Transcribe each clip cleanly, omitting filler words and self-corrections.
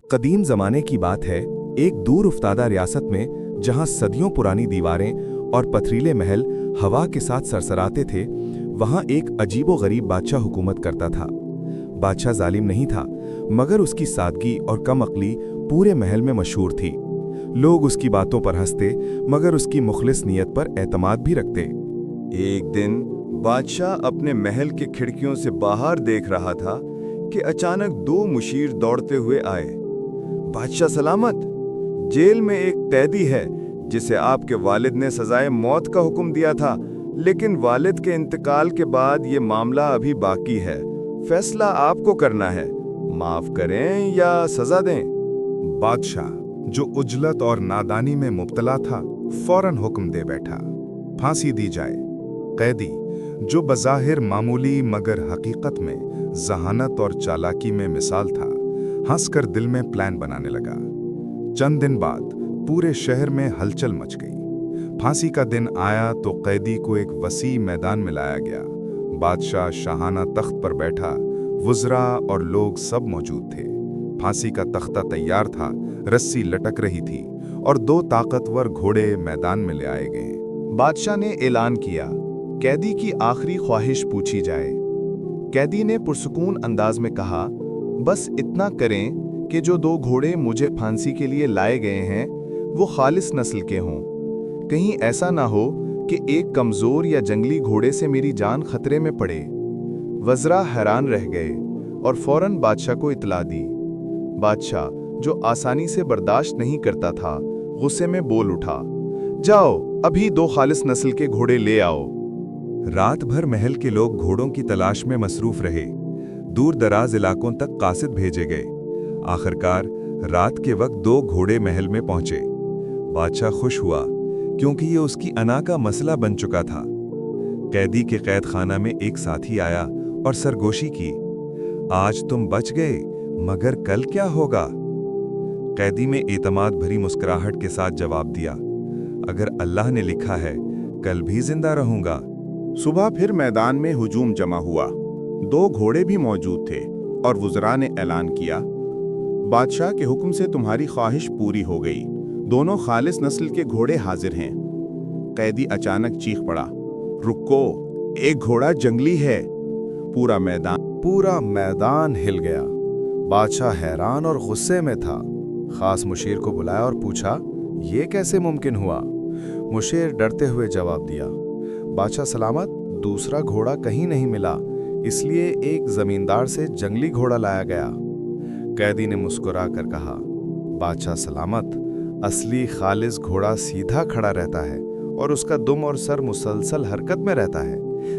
कदीम ज़माने की बात है, एक दूर उफ्तादा रियासत में जहां सदियों पुरानी दीवारें और पथरीले महल हवा के साथ सरसराते थे, वहां एक अजीबो-गरीब बादशाह हुकूमत करता था। बादशाह जालिम नहीं था, मगर उसकी सादगी और कम अक्ली पूरे महल में मशहूर थी। लोग उसकी बातों पर हंसते, मगर उसकी मुखलिस नीयत पर एतमाद भी रखते। एक दिन बादशाह अपने महल की खिड़कियों से बाहर देख रहा था कि अचानक दो मुशीर दौड़ते हुए आए। बादशाह सलामत, जेल में एक कैदी है जिसे आपके वालिद ने सजाए मौत का हुक्म दिया था, लेकिन वालिद के इंतकाल के बाद ये मामला अभी बाकी है। फैसला आपको करना है, माफ करें या सजा दें। बादशाह, जो उजलत और नादानी में मुब्तला था, फौरन हुक्म दे बैठा, फांसी दी जाए। कैदी, जो बज़ाहिर मामूली मगर हकीकत में जहानत और चालाकी में मिसाल था, हंसकर दिल में प्लान बनाने लगा। चंद दिन बाद पूरे शहर में हलचल मच गई। फांसी का दिन आया तो कैदी को एक वसी मैदान में लाया गया। बादशाह शाहाना तख्त पर बैठा, वुज़रा और लोग सब मौजूद थे। फांसी का तख्ता तैयार था, रस्सी लटक रही थी और दो ताकतवर घोड़े मैदान में ले आए गए। बादशाह ने ऐलान किया, कैदी की आखिरी ख्वाहिश पूछी जाए। कैदी ने पुरसुकून अंदाज में कहा, बस इतना करें कि जो दो घोड़े मुझे फांसी के लिए लाए गए हैं वो खालिस नस्ल के हों। कहीं ऐसा ना हो कि एक कमजोर या जंगली घोड़े से मेरी जान खतरे में पड़े। वज़रा हैरान रह गए और फौरन बादशाह को इतला दी। बादशाह, जो आसानी से बर्दाश्त नहीं करता था, गुस्से में बोल उठा, जाओ अभी दो खालिस नस्ल के घोड़े ले आओ। रात भर महल के लोग घोड़ों की तलाश में मसरूफ रहे। दूर दराज इलाकों तक कासिद भेजे गए। आखिरकार रात के वक्त दो घोड़े महल में पहुंचे। बादशाह खुश हुआ, क्योंकि ये उसकी अना का मसला बन चुका था। कैदी के कैद खाना में एक साथी आया और सरगोशी की, आज तुम बच गए, मगर कल क्या होगा? कैदी में एतमाद भरी मुस्कुराहट के साथ जवाब दिया, अगर अल्लाह ने लिखा है, कल भी जिंदा रहूंगा। सुबह फिर मैदान में हुजूम जमा हुआ। दो घोड़े भी मौजूद थे और वुज़रा ने ऐलान किया, बादशाह के हुक्म से तुम्हारी ख्वाहिश पूरी हो गई। दोनों खालिस नस्ल के घोड़े हाजिर हैं। कैदी अचानक चीख पड़ा, रुको, एक घोड़ा जंगली है। पूरा मैदान हिल गया। बादशाह हैरान और गुस्से में था। खास मुशीर को बुलाया और पूछा, ये कैसे मुमकिन हुआ? मुशीर डरते हुए जवाब दिया, बादशाह सलामत, दूसरा घोड़ा कहीं नहीं मिला, इसलिए एक जमींदार से जंगली घोड़ा लाया गया। कैदी ने मुस्कुरा कर कहा, बादशाह सलामत, असली खालिस घोड़ा सीधा खड़ा रहता है और उसका दुम और सर मुसलसल हरकत में रहता है,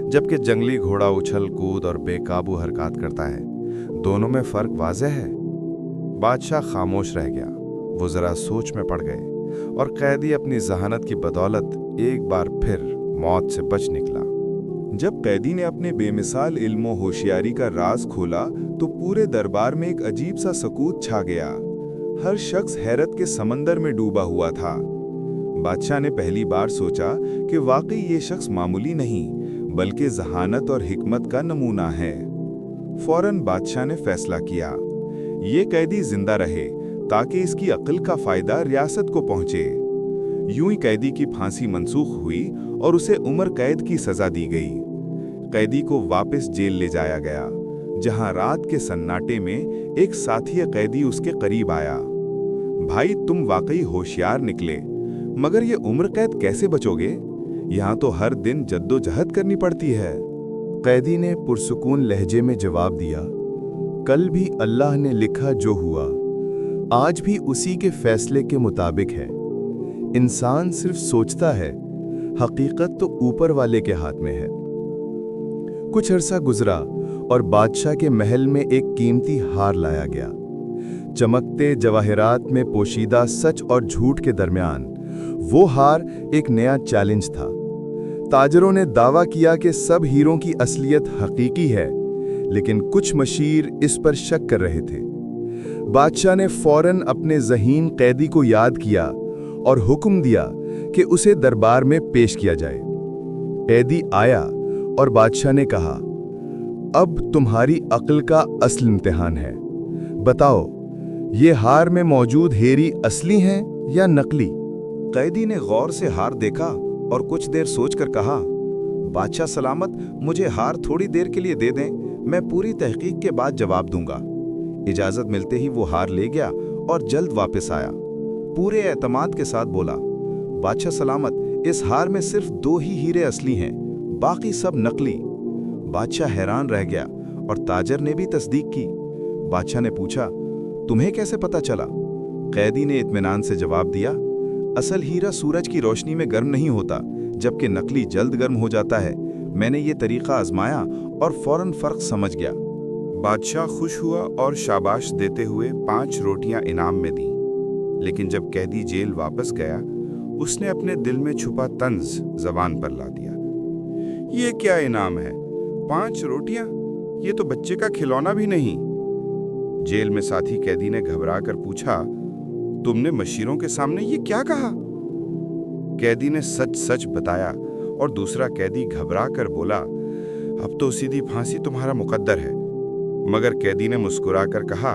जबकि जंगली घोड़ा उछल कूद और बेकाबू हरकत करता है। दोनों में फर्क वाज़ेह है। बादशाह खामोश रह गया। वो जरा सोच में पड़ गए और कैदी अपनी जहानत की बदौलत एक बार फिर मौत से बच निकला। जब कैदी ने अपने बेमिसाल इल्म और होशियारी का राज खोला तो पूरे दरबार में एक अजीब सा सकूत छा गया। हर शख्स हैरत के समंदर में डूबा हुआ था। बादशाह ने पहली बार सोचा कि वाकई ये शख्स मामूली नहीं, बल्कि जहानत और हिकमत का नमूना है। फौरन बादशाह ने फैसला किया, ये कैदी जिंदा रहे ताकि इसकी अक्ल का फायदा रियासत को पहुंचे। यूं ही कैदी की फांसी मंसूख हुई और उसे उम्र कैद की सजा दी गई। कैदी को वापस जेल ले जाया गया, जहां रात के सन्नाटे में एक साथी कैदी उसके करीब आया। भाई, तुम वाकई होशियार निकले, मगर ये उम्र कैद कैसे बचोगे? यहाँ तो हर दिन जद्दोजहद करनी पड़ती है। कैदी ने पुरसुकून लहजे में जवाब दिया, कल भी अल्लाह ने लिखा जो हुआ, आज भी उसी के फैसले के मुताबिक है। इंसान सिर्फ सोचता है, हकीकत तो ऊपर वाले के हाथ में है। कुछ अरसा गुजरा और बादशाह के महल में एक कीमती हार लाया गया। चमकते जवाहरात में पोशीदा सच और झूठ के दरमियान वो हार एक नया चैलेंज था। ताजरों ने दावा किया कि सब हीरों की असलियत हकीकी है, लेकिन कुछ मशीर इस पर शक कर रहे थे। बादशाह ने फौरन अपने ज़हीन कैदी को याद किया और हुक्म दिया कि उसे दरबार में पेश किया जाए। कैदी आया और बादशाह ने कहा, अब तुम्हारी अक्ल का असल इम्तिहान है। बताओ ये हार में मौजूद हेरी असली हैं या नकली? कैदी ने गौर से हार देखा और कुछ देर सोचकर कहा, बादशाह सलामत, मुझे हार थोड़ी देर के लिए दे दें, मैं पूरी तहकीक के बाद जवाब दूंगा। इजाजत मिलते ही वो हार ले गया और जल्द वापस आया। पूरे एतमाद के साथ बोला, बादशाह सलामत, इस हार में सिर्फ 2 ही हीरे असली हैं, बाकी सब नकली। बादशाह हैरान रह गया और ताजर ने भी तस्दीक की। बादशाह ने पूछा, तुम्हें कैसे पता चला? कैदी ने इत्मीनान से जवाब दिया, असल हीरा सूरज की रोशनी में गर्म नहीं होता, जबकि नकली जल्द गर्म हो जाता है। मैंने ये तरीका आजमाया और फौरन फर्क समझ गया। बादशाह खुश हुआ और शाबाश देते हुए 5 रोटियां इनाम में दी। लेकिन जब कैदी जेल वापस गया, उसने अपने दिल में छुपा तंज जबान पर ला दिया। ये क्या इनाम है? 5 रोटियां? ये तो बच्चे का खिलौना भी नहीं। जेल में साथी कैदी ने घबरा कर पूछा, तुमने मशीरों के सामने ये क्या कहा? कैदी ने सच सच बताया और दूसरा कैदी घबरा कर बोला, अब तो सीधी फांसी तुम्हारा मुकद्दर है। मगर कैदी ने मुस्कुराकर कहा,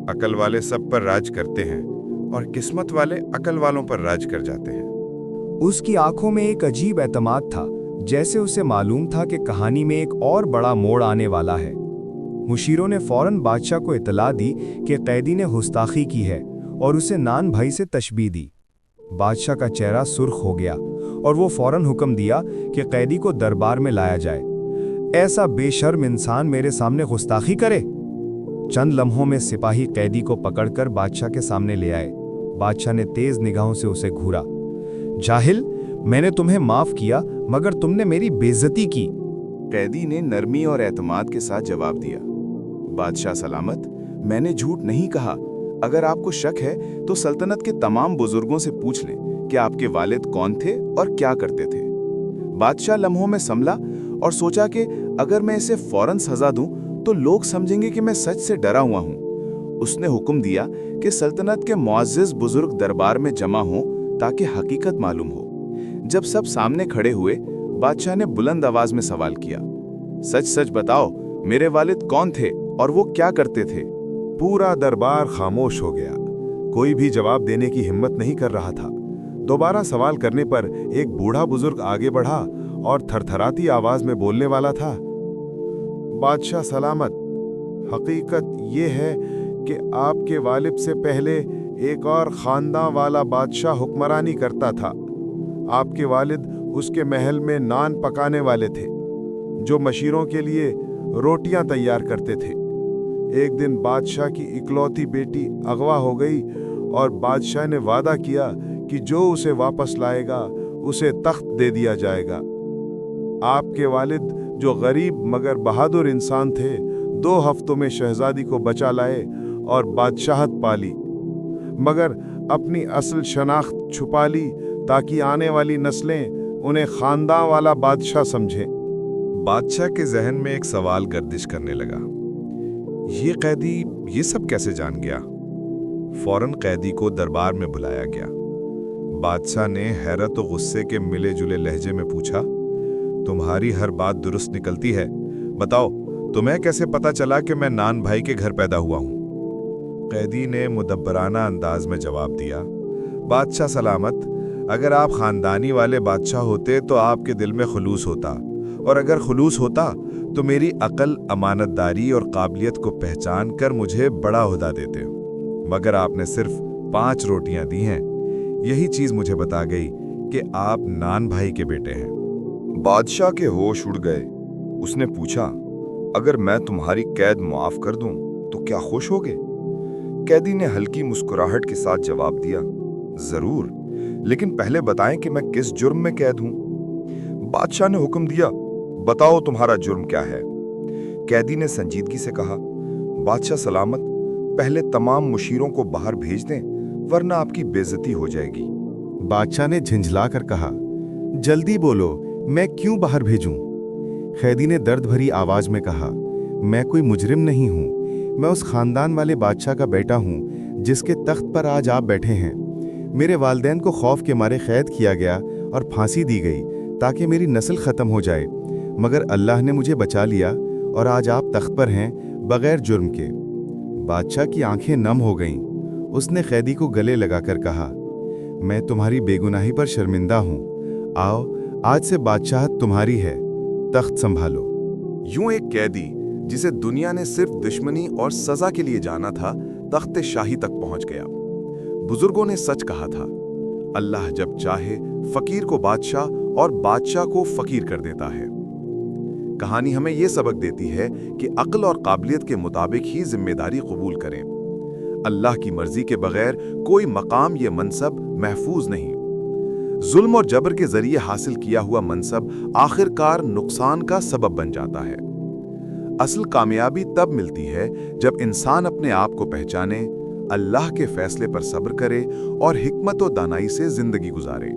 अकल वाले सब पर राज करते हैं और किस्मत वाले अकल वालों पर राज कर जाते हैं। उसकी आंखों में एक अजीब एतमाद था, जैसे उसे मालूम था कि कहानी में एक और बड़ा मोड़ आने वाला है। मुशीरों ने फौरन बादशाह को इतला दी कि कैदी ने गुस्ताखी की है और उसे नान भाई से तशबीह दी। बादशाह का चेहरा सुर्ख हो गया और वो फौरन हुक्म दिया कि कैदी को दरबार में लाया जाए। ऐसा बेशर्म इंसान मेरे सामने गुस्ताखी करे? चंद लम्हों में सिपाही कैदी को पकड़कर बादशाह के सामने ले आए। बादशाह ने तेज निगाहों से उसे घूरा। जाहिल, मैंने तुम्हें माफ किया, मगर तुमने मेरी बेइज्जती की। कैदी ने नरमी और एतमाद के साथ जवाब दिया, बादशाह सलामत, मैंने झूठ नहीं कहा। अगर आपको शक है तो सल्तनत के तमाम बुजुर्गों से पूछ लें कि आपके वालिद कौन थे और क्या करते थे। बादशाह लम्हों में संभला और सोचा कि अगर मैं इसे फौरन सजा दूं तो लोग समझेंगे कि मैं सच से डरा हुआ हूं। उसने हुक्म दिया कि सल्तनत के मुअज़्ज़िज़ बुजुर्ग दरबार में जमा हों ताकि हकीकत मालूम हो। जब सब सामने खड़े हुए, बादशाह ने बुलंद आवाज में सवाल किया, सच सच बताओ, मेरे वालिद कौन थे और वो क्या करते थे? पूरा दरबार खामोश हो गया। कोई भी जवाब देने की हिम्मत नहीं कर रहा था। दोबारा सवाल करने पर एक बूढ़ा बुजुर्ग आगे बढ़ा और थरथराती आवाज में बोलने वाला था, बादशाह सलामत, हकीकत ये है कि आपके वालिद से पहले एक और खानदान वाला बादशाह हुक्मरानी करता था। आपके वालिद उसके महल में नान पकाने वाले थे, जो मशीरों के लिए रोटियां तैयार करते थे। एक दिन बादशाह की इकलौती बेटी अगवा हो गई और बादशाह ने वादा किया कि जो उसे वापस लाएगा उसे तख्त दे दिया जाएगा। आपके वालिद, जो गरीब मगर बहादुर इंसान थे, 2 हफ्तों में शहजादी को बचा लाए और बादशाहत पाली, मगर अपनी असल शनाख्त छुपा ली ताकि आने वाली नस्लें उन्हें खानदान वाला बादशाह समझें। बादशाह के जहन में एक सवाल गर्दिश करने लगा, ये कैदी ये सब कैसे जान गया? फौरन कैदी को दरबार में बुलाया गया। बादशाह ने हैरत और गुस्से के मिले जुले लहजे में पूछा, तुम्हारी हर बात दुरुस्त निकलती है, बताओ तुम्हें कैसे पता चला कि मैं नान भाई के घर पैदा हुआ हूं? कैदी ने मुदब्बराना अंदाज में जवाब दिया, बादशाह सलामत, अगर आप खानदानी वाले बादशाह होते तो आपके दिल में खुलूस होता, और अगर खुलूस होता तो मेरी अकल, अमानतदारी और काबिलियत को पहचान कर मुझे बड़ा ओहदा देते। मगर आपने सिर्फ 5 रोटियां दी हैं। यही चीज मुझे बता गई कि आप नान भाई के बेटे हैं। बादशाह के होश उड़ गए। उसने पूछा, अगर मैं तुम्हारी कैद माफ कर दूं तो क्या खुश होगे? कैदी ने हल्की मुस्कुराहट के साथ जवाब दिया, जरूर, लेकिन पहले बताएं कि मैं किस जुर्म में कैद हूं। बादशाह ने हुक्म दिया, बताओ तुम्हारा जुर्म क्या है? कैदी ने संजीदगी से कहा, बादशाह सलामत, पहले तमाम मुशीरों को बाहर भेज दें, वरना आपकी बेइज्जती हो जाएगी। बादशाह ने झिंझला कर कहा, जल्दी बोलो, मैं क्यों बाहर भेजूं? कैदी ने दर्द भरी आवाज में कहा, मैं कोई मुजरिम नहीं हूं, मैं उस खानदान वाले बादशाह का बेटा हूं जिसके तख्त पर आज आप बैठे हैं। मेरे वालिदैन को खौफ के मारे कैद किया गया और फांसी दी गई ताकि मेरी नस्ल ख़त्म हो जाए, मगर अल्लाह ने मुझे बचा लिया और आज आप तख्त पर हैं बगैर जुर्म के। बादशाह की आंखें नम हो गईं। उसने कैदी को गले लगाकर कहा, मैं तुम्हारी बेगुनाही पर शर्मिंदा हूं। आओ, आज से बादशाहत तुम्हारी है, तख्त संभालो। यूं एक कैदी जिसे दुनिया ने सिर्फ दुश्मनी और सजा के लिए जाना था, तख्त शाही तक पहुंच गया। बुजुर्गों ने सच कहा था, अल्लाह जब चाहे फकीर को बादशाह और बादशाह को फकीर कर देता है। कहानी हमें यह सबक देती है कि अक्ल और काबिलियत के मुताबिक ही जिम्मेदारी कबूल करें। अल्लाह की मर्जी के बगैर कोई मकाम या मनसब महफूज नहीं। जुल्म और जबर के जरिए हासिल किया हुआ मनसब आखिरकार नुकसान का सबब बन जाता है। असल कामयाबी तब मिलती है जब इंसान अपने आप को पहचाने, अल्लाह के फैसले पर सब्र करे और हिकमत और दानाई से जिंदगी गुजारे।